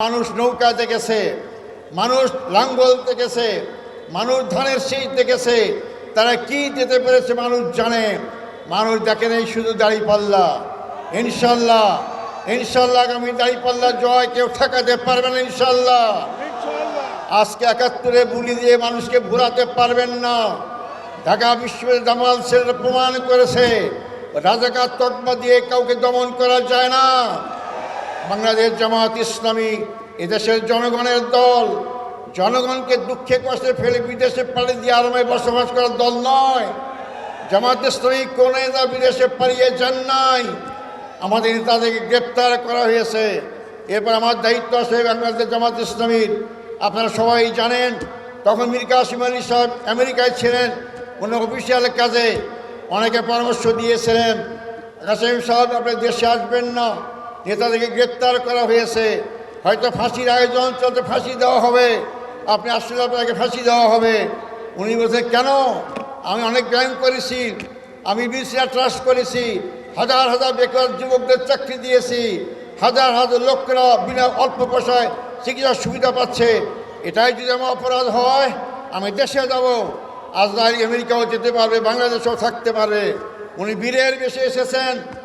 মানুষ নৌকা দেখেছে, মানুষ লাঙ্গল দেখেছে, মানুষ ধানের শীষ দেখেছে, তারা কি যেতে পেরেছে মানুষ জানে। মানুষ দেখে নেই শুধু দাঁড়িপাল্লা। ইনশাল্লাহ ইনশাল্লাহ আগামী দাঁড়িপাল্লা জয় কেউ ঠেকাতে পারবেন না ইনশাল্লাহ। আজকে ৭১ বুলি দিয়ে মানুষকে ঘোরাতে পারবেন না। ঢাকা বিশ্ববিদ্যালয় জামাল সেটা প্রমাণ করেছে, রাজাকার তকমা দিয়ে কাউকে দমন করা যায় না। বাংলাদেশ জামাত ইসলামী এদেশের জনগণের দল, জনগণকে দুঃখে কষ্টে ফেলে বিদেশে পালিয়ে দিয়ে আরামে বসবাস করার দল নয়। জামাত ইসলামী কোন নেতা বিদেশে পালিয়ে যান নাই, আমাদের নেতাদেরকে গ্রেপ্তার করা হয়েছে। এরপর আমার দায়িত্ব আছে বাংলাদেশ জামাত ইসলামীর। আপনারা সবাই জানেন, তখন মীর কাসেম আলী সাহেব আমেরিকায় ছিলেন কোনো অফিসিয়াল কাজে। অনেকে পরামর্শ দিয়েছিলেন, কাসেম সাহেব আপনি দেশে আসবেন না, নেতাদেরকে গ্রেপ্তার করা হয়েছে, হয়তো ফাঁসির আয়োজন চলতে, ফাঁসি দেওয়া হবে, আপনি আসলে আপনাকে ফাঁসি দেওয়া হবে। উনি বলছেন কেন? আমি অনেক ব্যায়াম করেছি, আমি বিসিআ ট্রাস্ট করেছি, হাজার হাজার বেকার যুবকদের চাকরি দিয়েছি, হাজার হাজার লোকেরা বিনা অল্প পয়সায় চিকিৎসার সুবিধা পাচ্ছে। এটাই যদি আমার অপরাধ হয়, আমি দেশে যাব, আজরাইল আমেরিকাও যেতে পারবে, বাংলাদেশেও থাকতে পারবে। উনি বীরের বেশে এসেছেন।